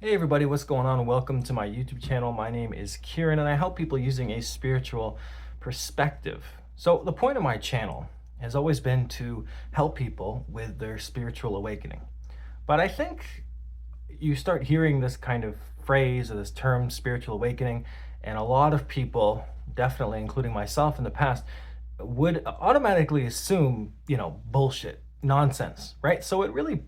Hey everybody, what's going on? Welcome to my YouTube channel. My name is Kieran and I help people using a spiritual perspective. So the point of my channel has always been to help people with their spiritual awakening. But I think you start hearing this kind of phrase or this term, spiritual awakening, and a lot of people, definitely including myself in the past, would automatically assume, bullshit, nonsense, right? So it really,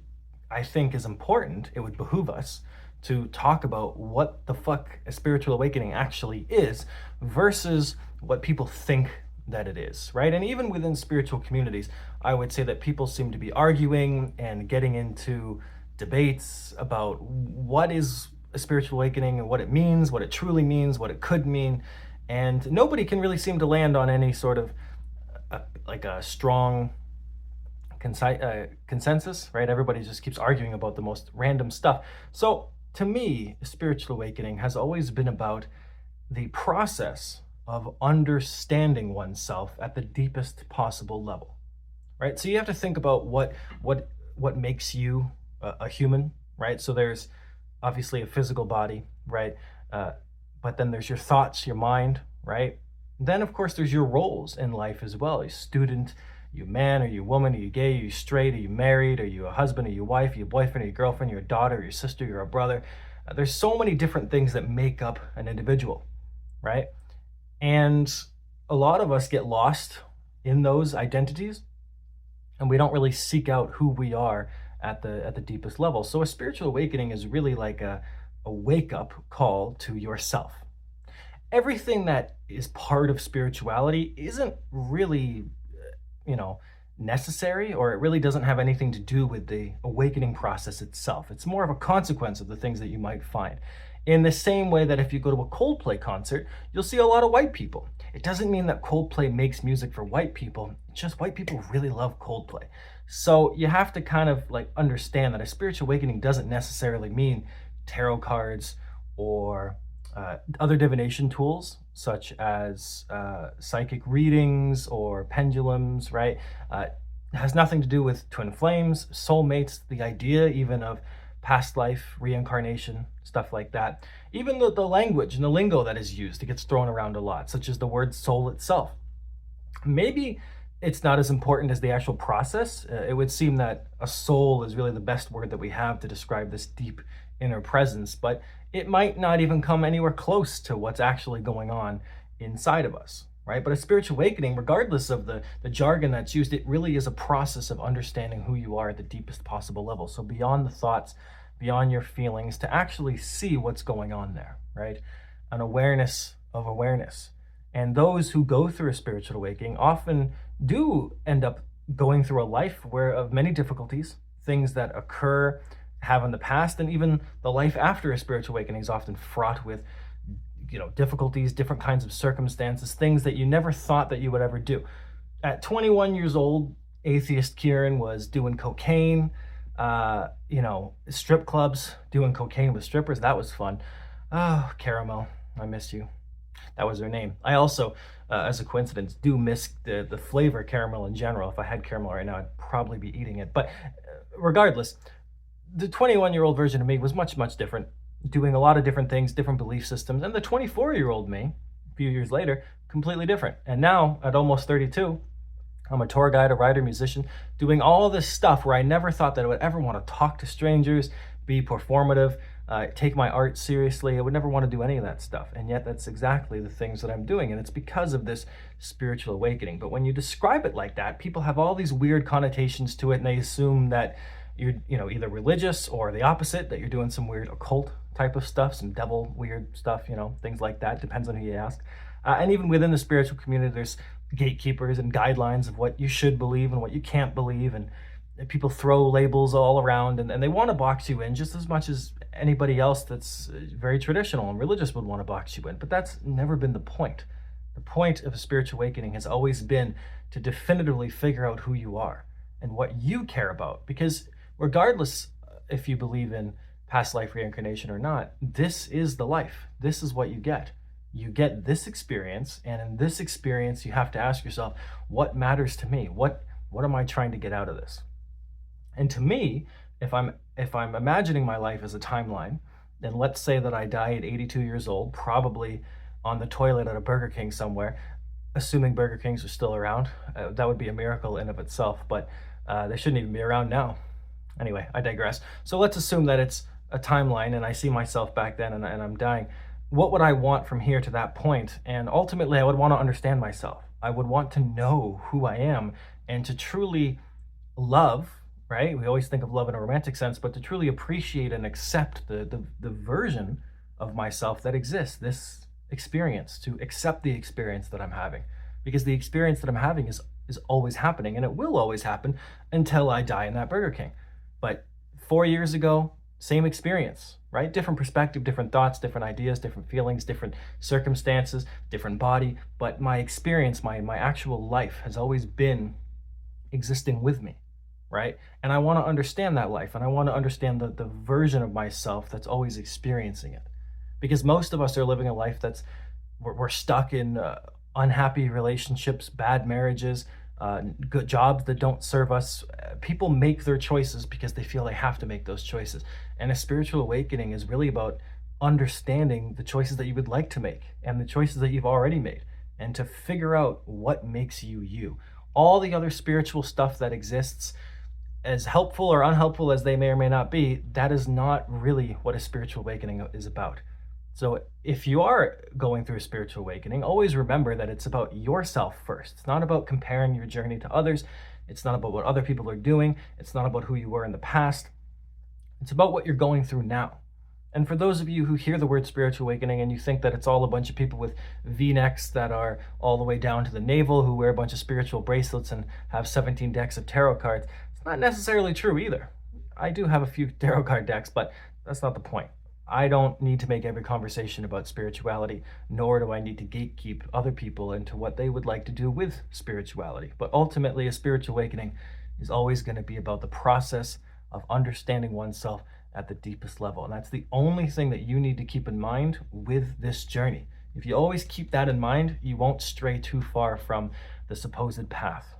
I think, is important. It would behoove us to talk about what the fuck a spiritual awakening actually is versus what people think that it is, right? And even within spiritual communities, I would say that people seem to be arguing and getting into debates about what is a spiritual awakening and what it means, what it truly means, what it could mean. And nobody can really seem to land on any sort of like a strong consensus, right? Everybody just keeps arguing about the most random stuff. So to me, spiritual awakening has always been about the process of understanding oneself at the deepest possible level, right? So you have to think about what makes you a human, right? So there's obviously a physical body, right? But then there's your thoughts, your mind, right? Then of course there's your roles in life as well. A student, you man, are you woman, are you gay, are you straight, are you married, are you a husband, are you a wife, are you a boyfriend, are you a girlfriend, you're a daughter, your sister, you're a brother. There's so many different things that make up an individual, right? And a lot of us get lost in those identities and we don't really seek out who we are at the deepest level. So a spiritual awakening is really like a wake up call to yourself. Everything that is part of spirituality isn't really necessary, or it really doesn't have anything to do with the awakening process itself. It's more of a consequence of the things that you might find. In the same way that if you go to a Coldplay concert, you'll see a lot of white people. It doesn't mean that Coldplay makes music for white people. It's just white people really love Coldplay. So you have to kind of like understand that a spiritual awakening doesn't necessarily mean tarot cards or other divination tools such as psychic readings or pendulums, right? It has nothing to do with twin flames, soulmates, the idea even of past life, reincarnation, stuff like that. Even the language and the lingo that is used, it gets thrown around a lot, such as the word soul itself. Maybe it's not as important as the actual process. It would seem that a soul is really the best word that we have to describe this deep inner presence, but it might not even come anywhere close to what's actually going on inside of us, right? But a spiritual awakening, regardless of the jargon that's used, it really is a process of understanding who you are at the deepest possible level. So beyond the thoughts, beyond your feelings, to actually see what's going on there, right? An awareness of awareness. And those who go through a spiritual awakening often do end up going through a life where of many difficulties, things that occur, have in the past, and even the life after a spiritual awakening is often fraught with difficulties, different kinds of circumstances, things that you never thought that you would ever do. At 21 years old, atheist Kieran was doing cocaine, strip clubs, doing cocaine with strippers. That was fun. Oh, Caramel, I miss you. That was her name. I also, as a coincidence, do miss the flavor caramel in general. If I had caramel right now, I'd probably be eating it. But regardless, the 21-year-old version of me was much, much different, doing a lot of different things, different belief systems. And the 24-year-old me, a few years later, completely different. And now, at almost 32, I'm a tour guide, a writer, musician, doing all this stuff where I never thought that I would ever want to talk to strangers, be performative, take my art seriously. I would never want to do any of that stuff. And yet that's exactly the things that I'm doing. And it's because of this spiritual awakening. But when you describe it like that, people have all these weird connotations to it, and they assume that you're either religious or the opposite, that you're doing some weird occult type of stuff, some devil weird stuff, things like that. Depends on who you ask. And even within the spiritual community, there's gatekeepers and guidelines of what you should believe and what you can't believe. And people throw labels all around, and they want to box you in just as much as anybody else that's very traditional and religious would want to box you in. But that's never been the point. The point of a spiritual awakening has always been to definitively figure out who you are and what you care about. Because regardless if you believe in past life reincarnation or not, this is the life. This is what you get. You get this experience, and in this experience, you have to ask yourself, what matters to me? What am I trying to get out of this? And to me, if I'm imagining my life as a timeline, And let's say that I die at 82 years old, probably on the toilet at a Burger King somewhere, assuming Burger Kings are still around. That would be a miracle in of itself, but they shouldn't even be around now. Anyway, I digress. So let's assume that it's a timeline and I see myself back then and I'm dying. What would I want from here to that point? And ultimately, I would want to understand myself. I would want to know who I am and to truly love, right? We always think of love in a romantic sense, but to truly appreciate and accept the version of myself that exists, this experience, to accept the experience that I'm having. Because the experience that I'm having is always happening and it will always happen until I die in that Burger King. But 4 years ago, same experience, right? Different perspective, different thoughts, different ideas, different feelings, different circumstances, different body. But my experience, my actual life has always been existing with me, right? And I want to understand that life and I want to understand the version of myself that's always experiencing it. Because most of us are living a life that's, we're stuck in unhappy relationships, bad marriages, good jobs that don't serve us. People make their choices because they feel they have to make those choices. And a spiritual awakening is really about understanding the choices that you would like to make and the choices that you've already made, and to figure out what makes you you. All the other spiritual stuff that exists, as helpful or unhelpful as they may or may not be, that is not really what a spiritual awakening is about. So if you are going through a spiritual awakening, always remember that it's about yourself first. It's not about comparing your journey to others. It's not about what other people are doing. It's not about who you were in the past. It's about what you're going through now. And for those of you who hear the word spiritual awakening and you think that it's all a bunch of people with V-necks that are all the way down to the navel, who wear a bunch of spiritual bracelets and have 17 decks of tarot cards, it's not necessarily true either. I do have a few tarot card decks, but that's not the point. I don't need to make every conversation about spirituality, nor do I need to gatekeep other people into what they would like to do with spirituality. But ultimately, a spiritual awakening is always going to be about the process of understanding oneself at the deepest level. And that's the only thing that you need to keep in mind with this journey. If you always keep that in mind, you won't stray too far from the supposed path.